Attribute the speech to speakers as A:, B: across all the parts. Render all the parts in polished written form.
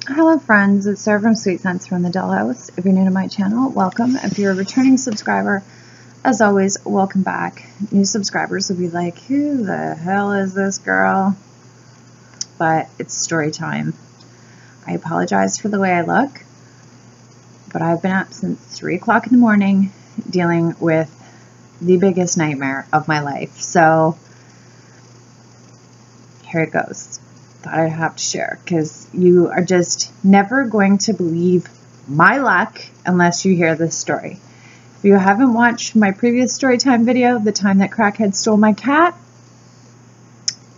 A: Hello friends, it's Sarah from Sweet Scents from the Dollhouse. If you're new to my channel, welcome. If you're a returning subscriber, as always, welcome back. New subscribers will be like, who the hell is this girl? But it's story time. I apologize for the way I look, but I've been up since 3 o'clock in the morning dealing with the biggest nightmare of my life. So here it goes. Thought I'd have to share because you are just never going to believe my luck unless you hear this story. If you haven't watched my previous story time video, the time that crackhead stole my cat,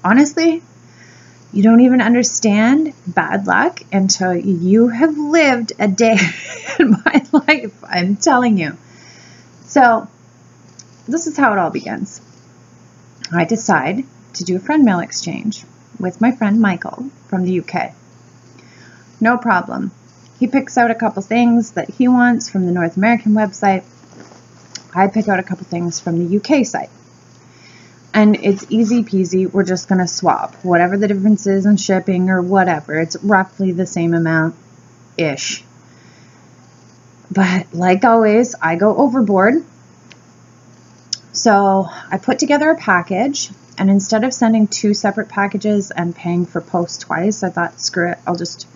A: honestly, you don't even understand bad luck until you have lived a day in my life. I'm telling you. So this is how it all begins. I decide to do a friend mail exchange with my friend Michael from the UK. No problem. He picks out a couple things that he wants from the North American website. I pick out a couple things from the UK site. And it's easy peasy. We're just going to swap. Whatever the difference is in shipping or whatever, it's roughly the same amount-ish. But like always, I go overboard. So I put together a package. And instead of sending 2 separate packages and paying for post twice, I thought, screw it, I'll just,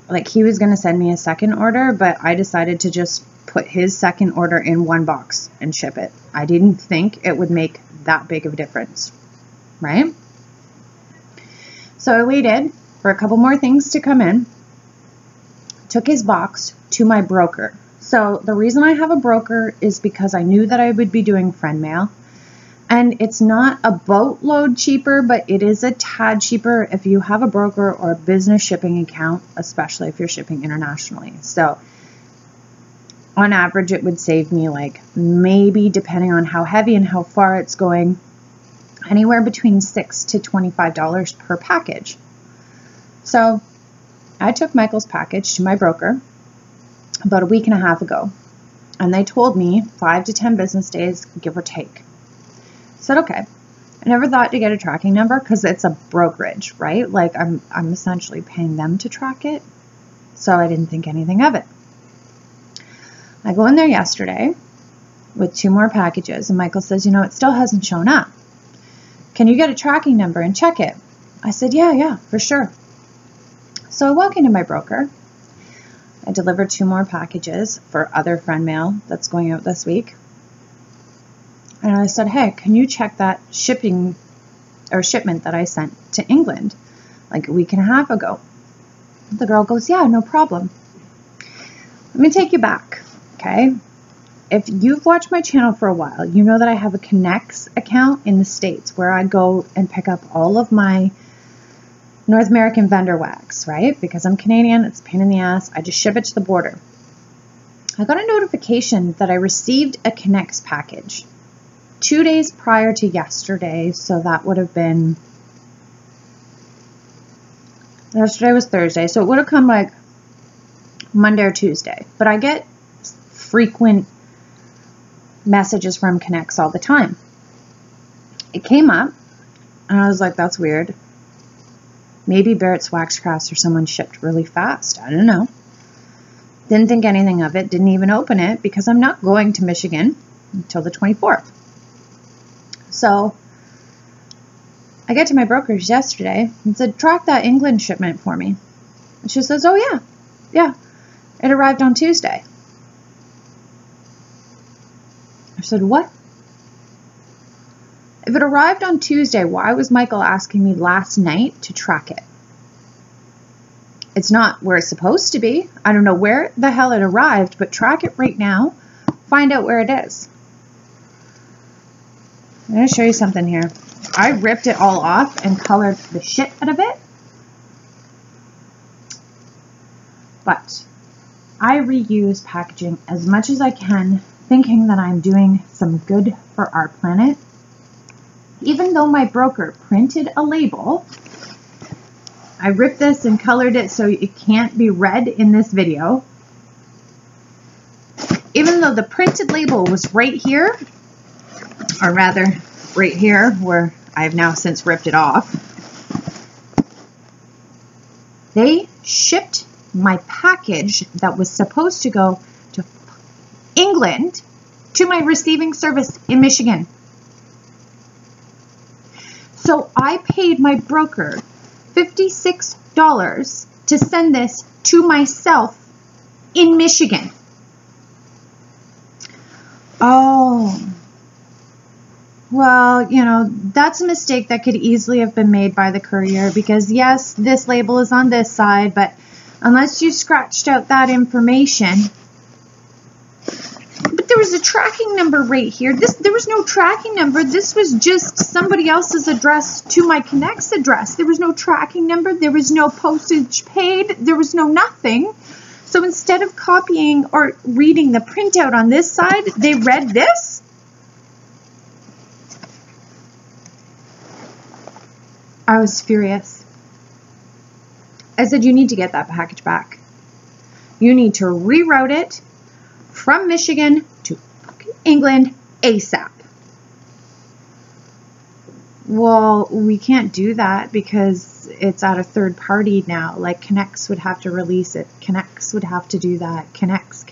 A: like, he was going to send me a second order, but I decided to just put his second order in one box and ship it. I didn't think it would make that big of a difference, right? So I waited for a couple more things to come in, took his box to my broker. So the reason I have a broker is because I knew that I would be doing friend mail. And it's not a boatload cheaper, but it is a tad cheaper if you have a broker or a business shipping account, especially if you're shipping internationally. So on average, it would save me like maybe, depending on how heavy and how far it's going, anywhere between $6 to $25 per package. So I took Michael's package to my broker about a week and a half ago, and they told me 5 to 10 business days, give or take. I said, okay. I never thought to get a tracking number because it's a brokerage, right? Like I'm essentially paying them to track it. So I didn't think anything of it. I go in there yesterday with 2 more packages and Michael says, you know, it still hasn't shown up. Can you get a tracking number and check it? I said, yeah, for sure. So I walk into my broker. I deliver 2 more packages for other friend mail that's going out this week. And I said, hey, can you check that shipment that I sent to England like a week and a half ago? The girl goes, yeah, no problem. Let me take you back, okay? If you've watched my channel for a while, you know that I have a Connects account in the States where I go and pick up all of my North American vendor wax, right? Because I'm Canadian, it's a pain in the ass. I just ship it to the border. I got a notification that I received a Connects package 2 days prior to yesterday, so that would have been, yesterday was Thursday, so it would have come like Monday or Tuesday. But I get frequent messages from Connects all the time. It came up, and I was like, that's weird. Maybe Barrett's Waxcrafts or someone shipped really fast. I don't know. Didn't think anything of it, didn't even open it, because I'm not going to Michigan until the 24th. So I get to my broker's yesterday and said, track that England shipment for me. And she says, oh yeah, it arrived on Tuesday. I said, what? If it arrived on Tuesday, why was Michael asking me last night to track it? It's not where it's supposed to be. I don't know where the hell it arrived, but track it right now. Find out where it is. I'm going to show you something here. I ripped it all off and colored the shit out of it. But I reuse packaging as much as I can, thinking that I'm doing some good for our planet. Even though my broker printed a label, I ripped this and colored it so it can't be read in this video. Even though the printed label was right here, or rather right here where I've now since ripped it off, They shipped my package that was supposed to go to England to my receiving service in Michigan. So I paid my broker $56 to send this to myself in Michigan. Oh, well, you know, that's a mistake that could easily have been made by the courier because, yes, this label is on this side, but unless you scratched out that information. But there was a tracking number right here. There was no tracking number. This was just somebody else's address to my Connect's address. There was no tracking number. There was no postage paid. There was no nothing. So instead of copying or reading the printout on this side, they read this. I was furious. I said, you need to get that package back. You need to reroute it from Michigan to England ASAP. Well, we can't do that because it's at a third party now. Like Connects would have to release it. Connects would have to do that. Connects.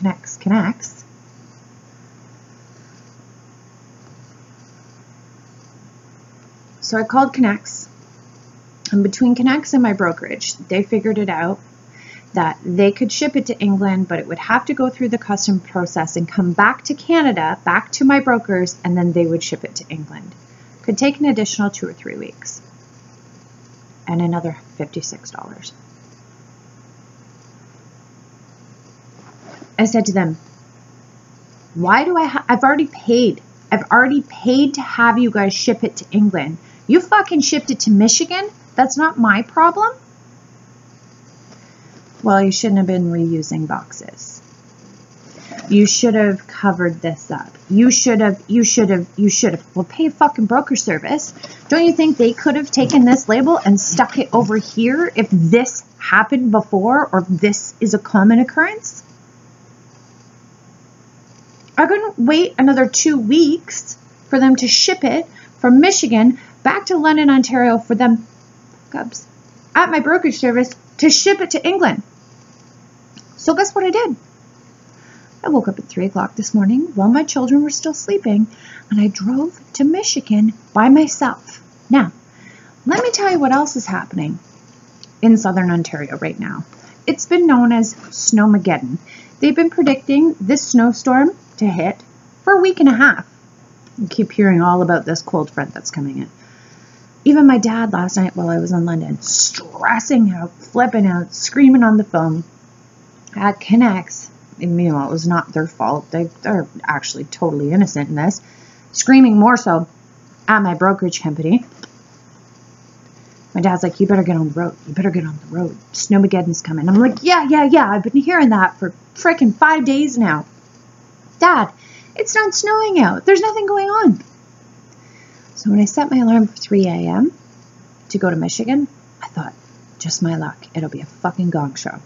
A: So I called Connects. And between Connects and my brokerage, they figured it out that they could ship it to England, but it would have to go through the custom process and come back to Canada, back to my brokers, and then they would ship it to England. Could take an additional 2 or 3 weeks. And another $56. I said to them, why do I've already paid. I've already paid to have you guys ship it to England. You fucking shipped it to Michigan? That's not my problem. Well, you shouldn't have been reusing boxes. You should have covered this up. You should have. Well, pay a fucking broker service. Don't you think they could have taken this label and stuck it over here if this happened before or if this is a common occurrence? I couldn't wait another 2 weeks for them to ship it from Michigan back to London, Ontario for them at my brokerage service to ship it to England. So guess what I did? I woke up at 3 o'clock this morning while my children were still sleeping, and I drove to Michigan by myself. Now, let me tell you what else is happening in southern Ontario right now. It's been known as Snowmageddon. They've been predicting this snowstorm to hit for a week and a half. I keep hearing all about this cold front that's coming in. Even my dad last night while I was in London, stressing out, flipping out, screaming on the phone at Connects. And, you know, it was not their fault. They're actually totally innocent in this. Screaming more so at my brokerage company. My dad's like, you better get on the road. You better get on the road. Snowmageddon's coming. I'm like, yeah. I've been hearing that for freaking 5 days now. Dad, it's not snowing out. There's nothing going on. So when I set my alarm for 3 a.m. to go to Michigan, I thought, just my luck. It'll be a fucking gong show.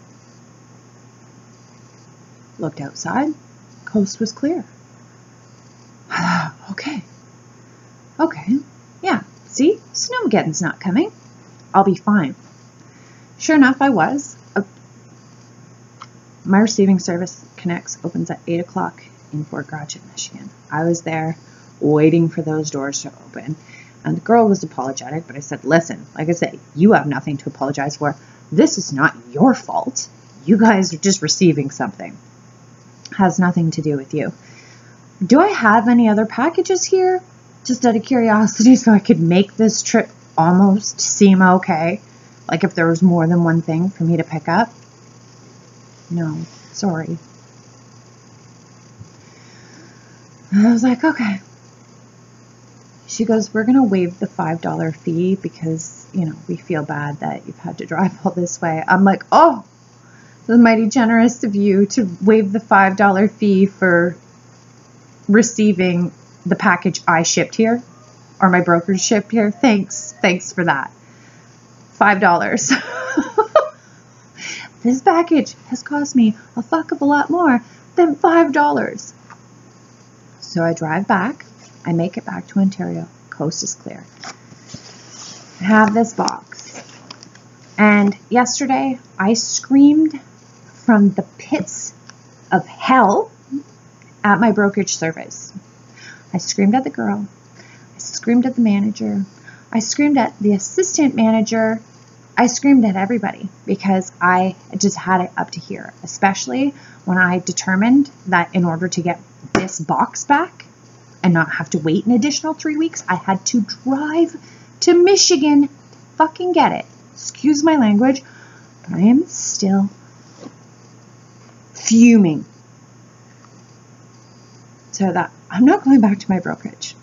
A: Looked outside. Coast was clear. Okay. Yeah. See? Snowmageddon's not coming. I'll be fine. Sure enough, I was. My receiving service Connects opens at 8 o'clock in Fort Gratiot, Michigan. I was there waiting for those doors to open. And the girl was apologetic, but I said, listen, like I said, you have nothing to apologize for. This is not your fault. You guys are just receiving something. Has nothing to do with you. Do I have any other packages here? Just out of curiosity, so I could make this trip almost seem okay. Like if there was more than one thing for me to pick up. No, sorry. And I was like, okay. She goes, we're going to waive the $5 fee because, you know, we feel bad that you've had to drive all this way. I'm like, oh, the mighty generous of you to waive the $5 fee for receiving the package I shipped here or my brokerage shipped here. Thanks for that. $5. This package has cost me a fuck of a lot more than $5. So I drive back. I make it back to Ontario. Coast is clear. I have this box. And yesterday, I screamed from the pits of hell at my brokerage service. I screamed at the girl. I screamed at the manager. I screamed at the assistant manager. I screamed at everybody because I just had it up to here, especially when I determined that in order to get this box back and not have to wait an additional 3 weeks, I had to drive to Michigan to fucking get it. Excuse my language, but I am still fuming. So that I'm not going back to my brokerage.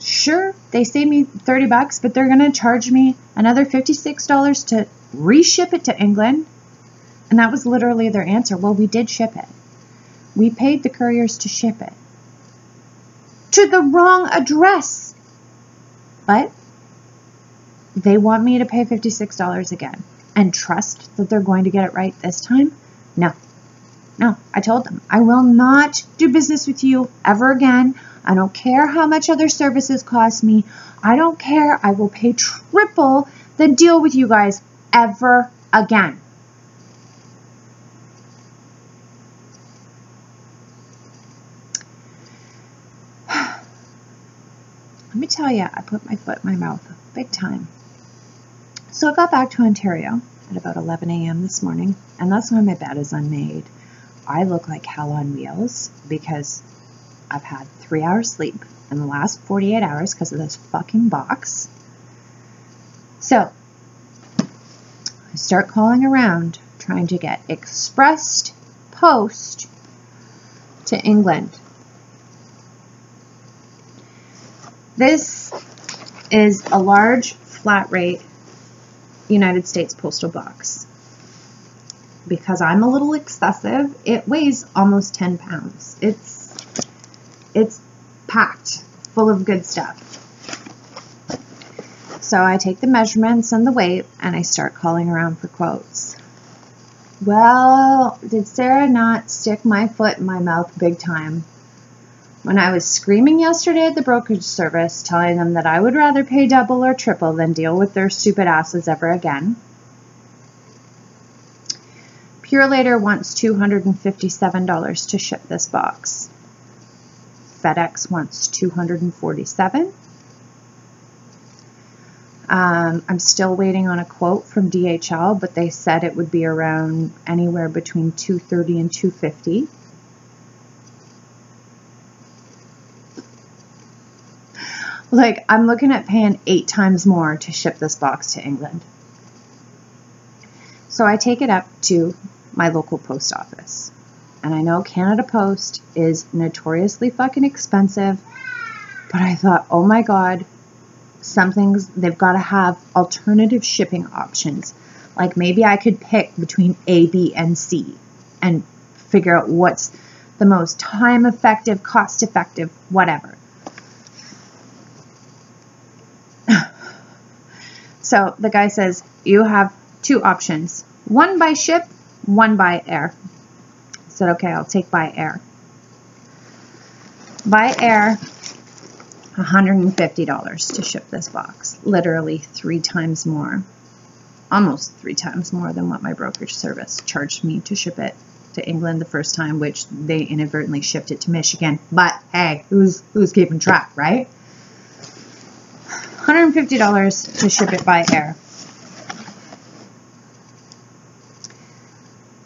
A: Sure, they saved me $30, but they're going to charge me another $56 to reship it to England. And that was literally their answer. Well, we did ship it. We paid the couriers to ship it to the wrong address. But they want me to pay $56 again and trust that they're going to get it right this time? No. No, I told them, I will not do business with you ever again. I don't care how much other services cost me. I don't care. I will pay triple the deal with you guys ever again. Let me tell you, I put my foot in my mouth big time. So I got back to Ontario at about 11 a.m. this morning, and that's why my bed is unmade. I look like hell on wheels because I've had 3 hours sleep in the last 48 hours because of this fucking box. So I start calling around trying to get express post to England. This is a large flat rate United States postal box. Because I'm a little excessive, it weighs almost 10 pounds. It's packed full of good stuff. So I take the measurements and the weight and I start calling around for quotes. Well, did Sarah not stick my foot in my mouth big time? When I was screaming yesterday at the brokerage service, telling them that I would rather pay double or triple than deal with their stupid asses ever again. Purelator wants $257 to ship this box. FedEx wants $247. I'm still waiting on a quote from DHL, but they said it would be around anywhere between $230 and $250. Like, I'm looking at paying 8 times more to ship this box to England. So I take it up to my local post office. And I know Canada Post is notoriously fucking expensive, but I thought, oh my God, they've got to have alternative shipping options. Like maybe I could pick between A, B, and C and figure out what's the most time effective, cost effective, whatever. So the guy says, you have 2 options. One by ship, one by air. I said, okay, I'll take by air. By air, $150 to ship this box. Literally 3 times more. Almost 3 times more than what my brokerage service charged me to ship it to England the first time, which they inadvertently shipped it to Michigan. But hey, who's keeping track, right? $150 to ship it by air.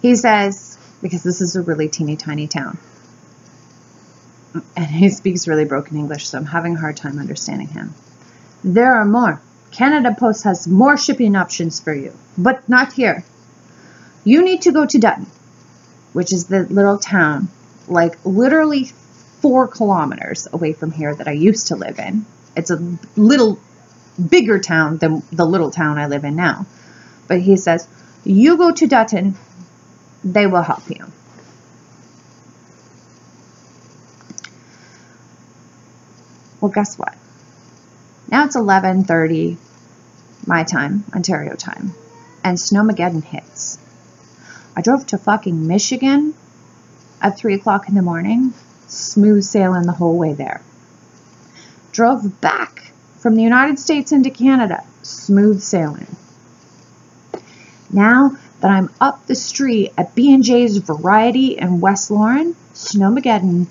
A: He says, because this is a really teeny tiny town, and he speaks really broken English, so I'm having a hard time understanding him. There are more. Canada Post has more shipping options for you, but not here. You need to go to Dutton, which is the little town, like literally 4 kilometers away from here that I used to live in. It's a little bigger town than the little town I live in now. But he says, you go to Dutton, they will help you. Well, guess what? Now it's 11:30 my time, Ontario time, and Snowmageddon hits. I drove to fucking Michigan at 3 o'clock in the morning, smooth sailing the whole way there. Drove back from the United States into Canada, smooth sailing. Now that I'm up the street at B&J's Variety in West Lauren, Snowmageddon.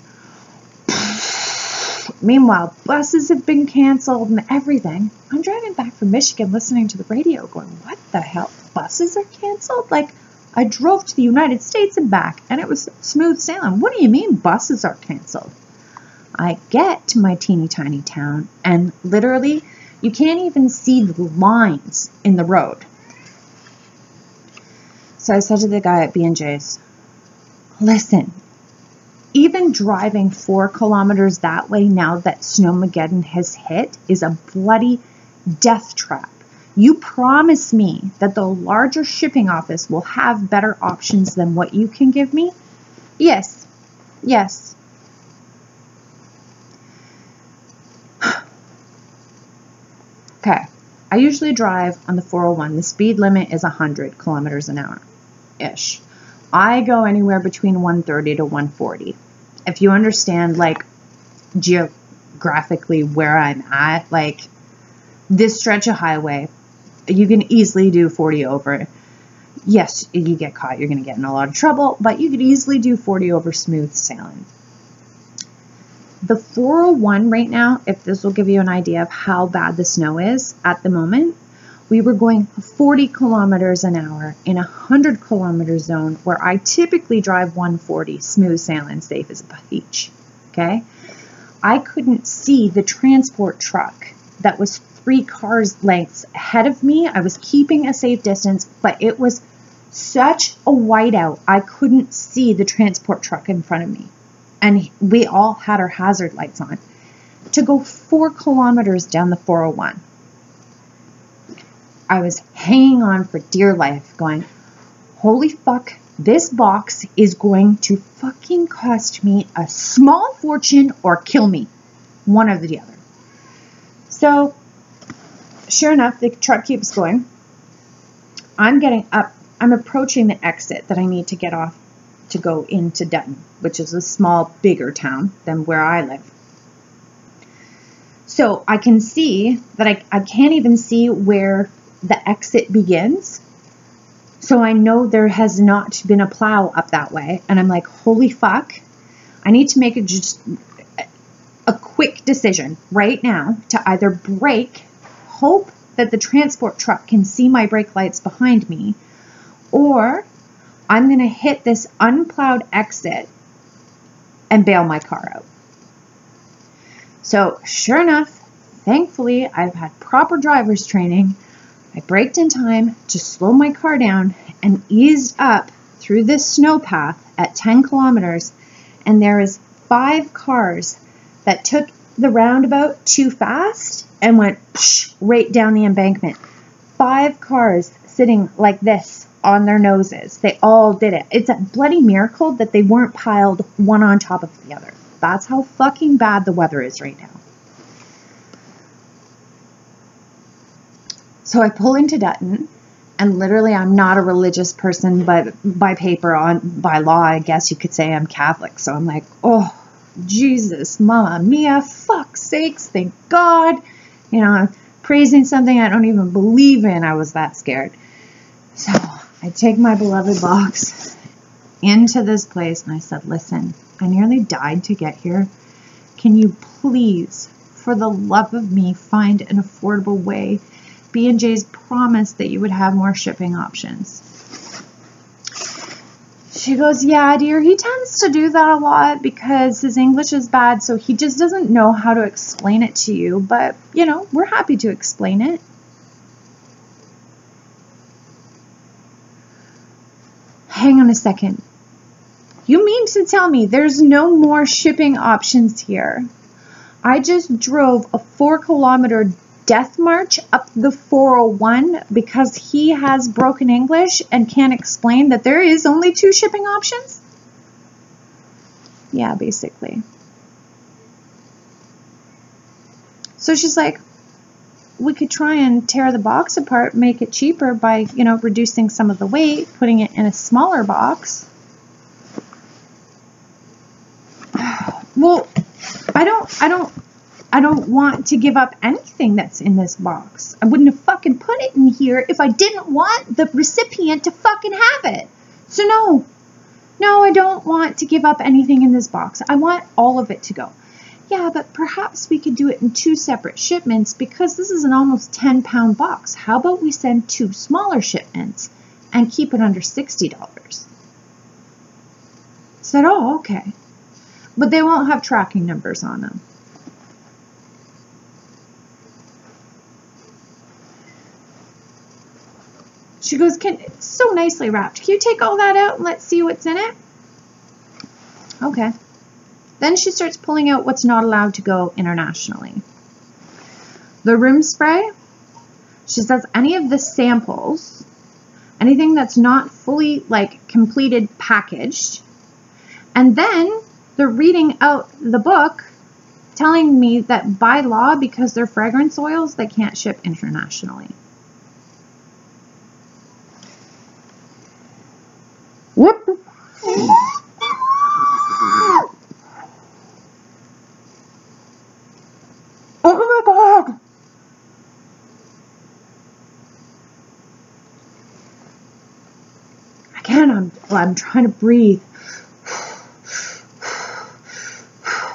A: Meanwhile, buses have been canceled and everything. I'm driving back from Michigan listening to the radio going, what the hell? Buses are canceled? Like, I drove to the United States and back and it was smooth sailing. What do you mean buses are canceled? I get to my teeny tiny town and literally you can't even see the lines in the road. So I said to the guy at B&J's, listen, even driving 4 kilometers that way now that Snowmageddon has hit is a bloody death trap. You promise me that the larger shipping office will have better options than what you can give me? Yes. Yes. Okay. I usually drive on the 401. The speed limit is 100 kilometers an hour-ish. I go anywhere between 130 to 140. If you understand, like, geographically where I'm at, like, this stretch of highway, you can easily do 40 over. Yes, if you get caught, you're going to get in a lot of trouble, but you could easily do 40 over smooth sailing. The 401 right now, if this will give you an idea of how bad the snow is at the moment, we were going 40 kilometers an hour in a 100 kilometer zone where I typically drive 140, smooth sailing, safe as a beach. Okay? I couldn't see the transport truck that was 3 cars lengths ahead of me. I was keeping a safe distance, but it was such a whiteout. I couldn't see the transport truck in front of me. And we all had our hazard lights on. To go 4 kilometers down the 401. I was hanging on for dear life going, holy fuck, this box is going to fucking cost me a small fortune or kill me. One or the other. So, sure enough, the truck keeps going. I'm getting up. I'm approaching the exit that I need to get off to go into Dutton, which is a small, bigger town than where I live. So I can see that I can't even see where the exit begins. So I know there has not been a plow up that way. And I'm like, holy fuck, I need to make a quick decision right now to either brake, hope that the transport truck can see my brake lights behind me, or I'm going to hit this unplowed exit and bail my car out. So sure enough, thankfully, I've had proper driver's training. I braked in time to slow my car down and eased up through this snow path at 10 kilometers. And there is 5 cars that took the roundabout too fast and went right down the embankment. 5 cars sitting like this on their noses. They all did it. It's a bloody miracle that they weren't piled one on top of the other. That's how fucking bad the weather is right now. So I pull into Dutton, and literally I'm not a religious person, but by law, I guess you could say I'm Catholic. So I'm like, oh, Jesus, Mama Mia, fuck's sakes, thank God. You know, I'm praising something I don't even believe in. I was that scared. So I take my beloved box into this place, and I said, listen, I nearly died to get here. Can you please, for the love of me, find an affordable way? B&J's promised that you would have more shipping options. She goes, yeah, dear, he tends to do that a lot because his English is bad, so he just doesn't know how to explain it to you. But, you know, we're happy to explain it. Hang on a second. You mean to tell me there's no more shipping options here? I just drove a 4-kilometer death march up the 401 because he has broken English and can't explain that there is only 2 shipping options? Yeah, basically. So she's like, we could try and tear the box apart, make it cheaper by, you know, reducing some of the weight, putting it in a smaller box. Well, I don't I don't want to give up anything that's in this box. I wouldn't have fucking put it in here if I didn't want the recipient to fucking have it. So no, I don't want to give up anything in this box. I want all of it to go. Yeah, but perhaps we could do it in 2 separate shipments because this is an almost 10-pound box. How about we send 2 smaller shipments and keep it under $60? I said, oh, okay. But they won't have tracking numbers on them. She goes, it's so nicely wrapped. Can you take all that out and let's see what's in it? Okay. Then she starts pulling out what's not allowed to go internationally. The room spray. She says any of the samples, anything that's not fully completed packaged. And then they're reading out the book telling me that by law, because they're fragrance oils, they can't ship internationally. Whoop. Oh my God. Again, I'm trying to breathe.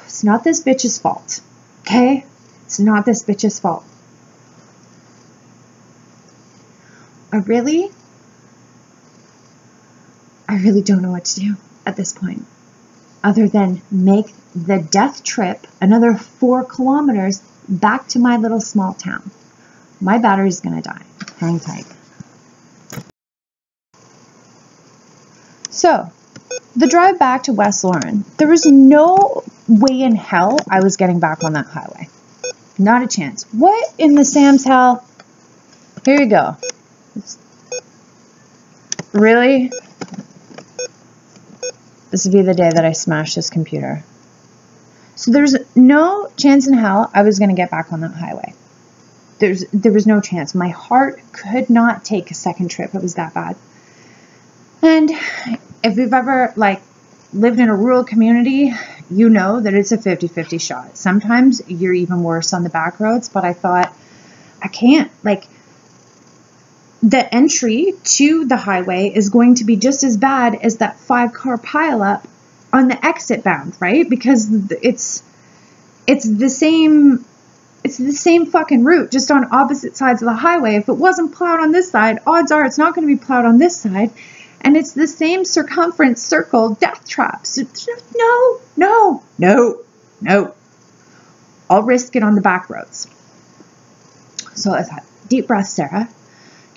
A: It's not this bitch's fault. Okay? It's not this bitch's fault. I really don't know what to do at this point, other than make the death trip another 4 kilometers back to my little small town. My battery's gonna die. Hang tight. So, the drive back to West Lauren, there was no way in hell I was getting back on that highway. Not a chance. What in the Sam's hell? Here you go. Really? This would be the day that I smash this computer. So there's no chance in hell I was going to get back on that highway. There was no chance. My heart could not take a second trip. It was that bad. And if you've ever lived in a rural community, you know that it's a 50-50 shot. Sometimes you're even worse on the back roads, but I thought, I can't. The entry to the highway is going to be just as bad as that 5-car pileup on the exit bound, right? Because it's the same fucking route, just on opposite sides of the highway. If it wasn't plowed on this side, odds are it's not going to be plowed on this side. And it's the same circumference circle death traps. No. I'll risk it on the back roads. So I thought, deep breath, Sarah.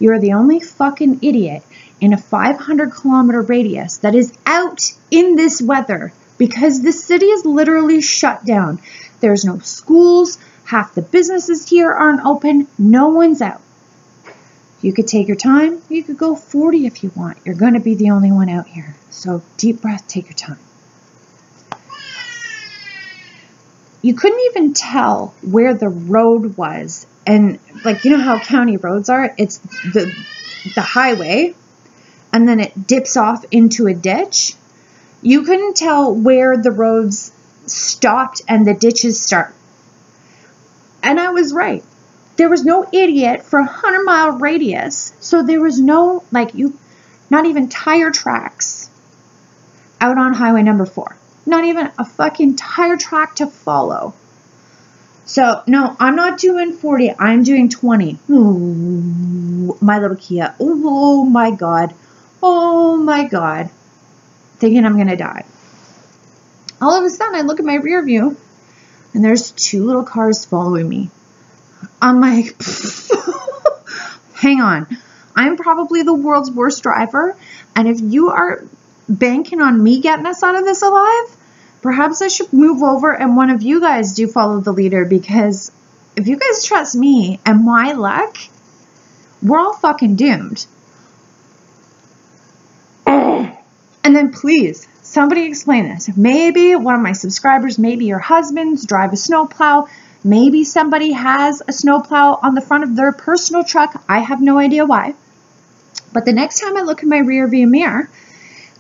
A: You're the only fucking idiot in a 500-kilometer radius that is out in this weather because the city is literally shut down. There's no schools. Half the businesses here aren't open. No one's out. You could take your time. You could go 40 if you want. You're going to be the only one out here. So deep breath, take your time. You couldn't even tell where the road was. And you know how county roads are? It's the highway, and then it dips off into a ditch. You couldn't tell where the roads stopped and the ditches start. And I was right. There was no idiot for a 100-mile radius. So there was no, not even tire tracks out on highway number 4. Not even a fucking tire track to follow. So, no, I'm not doing 40. I'm doing 20. Ooh, my little Kia. Oh, my God. Oh, my God. Thinking I'm going to die. All of a sudden, I look at my rear view, and there's 2 little cars following me. I'm like, hang on. I'm probably the world's worst driver, and if you are banking on me getting us out of this alive, perhaps I should move over and one of you guys do follow the leader, because if you guys trust me and my luck, we're all fucking doomed. And then please, somebody explain this. Maybe one of my subscribers, maybe your husbands drive a snowplow. Maybe somebody has a snowplow on the front of their personal truck. I have no idea why. But the next time I look in my rear view mirror,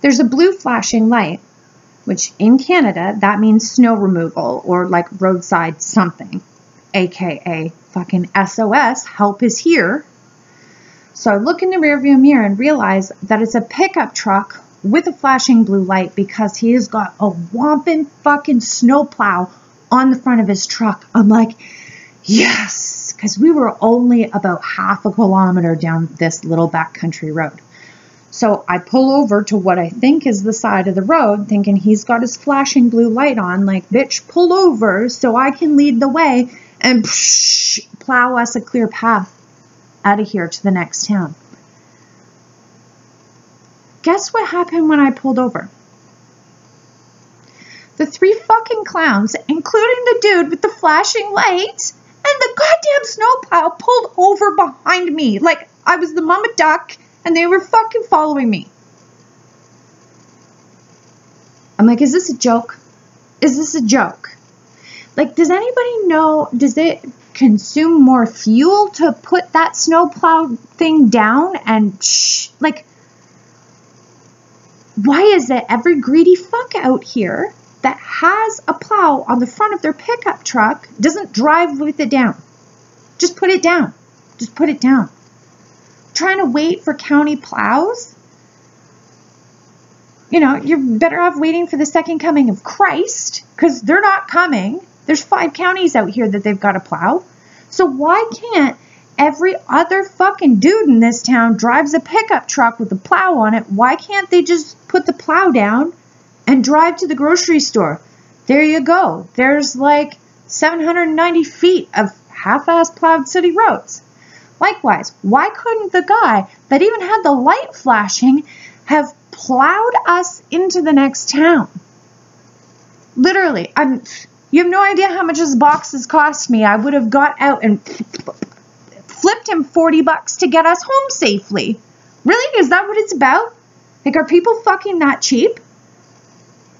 A: there's a blue flashing light. which in Canada, that means snow removal or like roadside something, aka fucking SOS, help is here. So I look in the rearview mirror and realize that it's a pickup truck with a flashing blue light because he has got a whomping fucking snowplow on the front of his truck. I'm like, yes, because we were only about half a kilometer down this little backcountry road. So I pull over to what I think is the side of the road, thinking he's got his flashing blue light on, like, bitch, pull over so I can lead the way and plow us a clear path out of here to the next town. Guess what happened when I pulled over? The 3 fucking clowns, including the dude with the flashing light and the goddamn snowplow, pulled over behind me like I was the mama duck and they were fucking following me. I'm like, is this a joke? Is this a joke? Like, does anybody know, does it consume more fuel to put that snowplow thing down? And like, why is it every greedy fuck out here that has a plow on the front of their pickup truck doesn't drive with it down? Just put it down. Just put it down. Trying to wait for county plows? You know, you're better off waiting for the second coming of Christ, because they're not coming. There's 5 counties out here that they've got to plow. So why can't every other fucking dude in this town drives a pickup truck with a plow on it? Why can't they just put the plow down and drive to the grocery store? There you go. There's like 790 feet of half-ass plowed city roads. Likewise, why couldn't the guy that even had the light flashing have plowed us into the next town? Literally, you have no idea how much this box has cost me. I would have got out and flipped him $40 to get us home safely. Really? Is that what it's about? Like, are people fucking that cheap?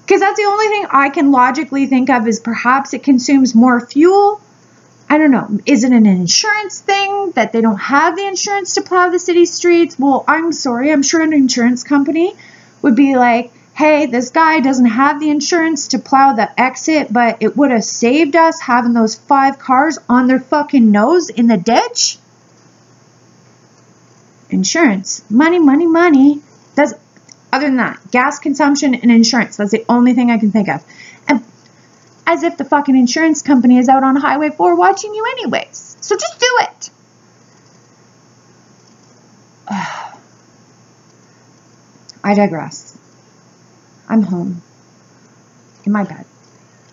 A: Because that's the only thing I can logically think of is perhaps it consumes more fuel. I don't know. Is it an insurance thing that they don't have the insurance to plow the city streets? Well, I'm sorry. I'm sure an insurance company would be like, hey, this guy doesn't have the insurance to plow the exit, but it would have saved us having those 5 cars on their fucking nose in the ditch. Insurance. Money, money, money. That's, other than that, gas consumption and insurance. That's the only thing I can think of. And as if the fucking insurance company is out on Highway 4 watching you anyways. So just do it. I digress. I'm home. In my bed.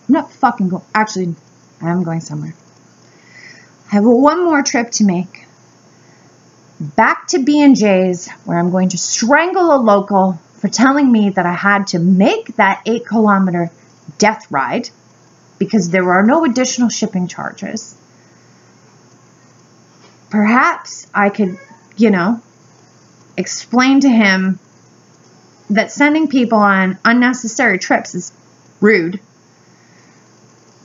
A: I'm not fucking going. Actually, I am going somewhere. I have one more trip to make. Back to B&J's, where I'm going to strangle a local for telling me that I had to make that 8-kilometer death ride because there are no additional shipping charges. Perhaps I could, explain to him that sending people on unnecessary trips is rude.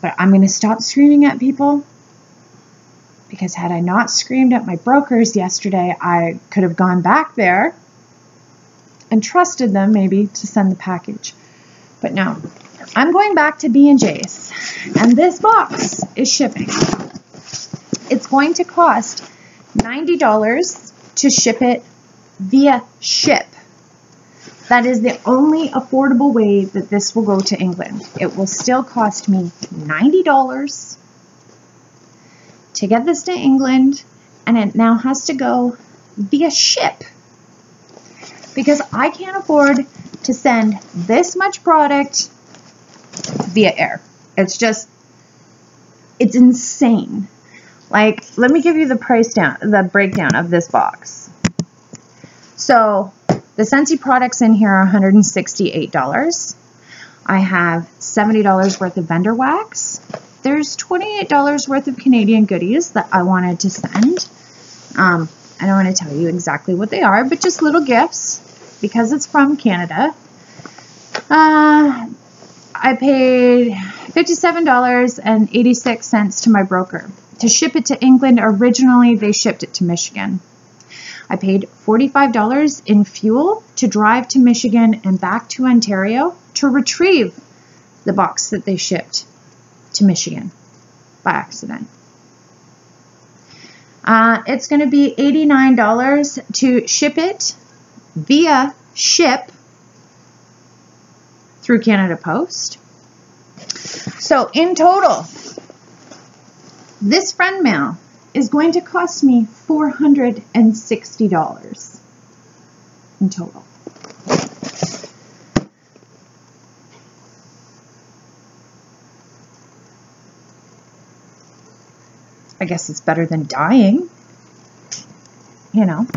A: But I'm going to stop screaming at people, because had I not screamed at my brokers yesterday, I could have gone back there and trusted them maybe to send the package. But no, I'm going back to B&J's, and this box is shipping. It's going to cost $90 to ship it via ship. That is the only affordable way that this will go to England. It will still cost me $90 to get this to England, and it now has to go via ship because I can't afford to send this much product via air. It's insane. Like, let me give you the breakdown of this box. So the Scentsy products in here are $168. I have $70 worth of vendor wax. There's $28 worth of Canadian goodies that I wanted to send. I don't want to tell you exactly what they are, but just little gifts because it's from Canada. I paid $57.86 to my broker. To ship it to England, originally they shipped it to Michigan. I paid $45 in fuel to drive to Michigan and back to Ontario. to retrieve the box that they shipped to Michigan by accident. It's going to be $89 to ship it via ship through Canada Post. So in total, this friend mail is going to cost me $460 in total. I guess it's better than dying, you know.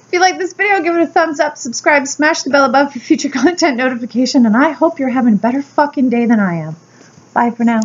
A: If you like this video, give it a thumbs up, subscribe, smash the bell above for future content notification, and I hope you're having a better fucking day than I am. Bye for now.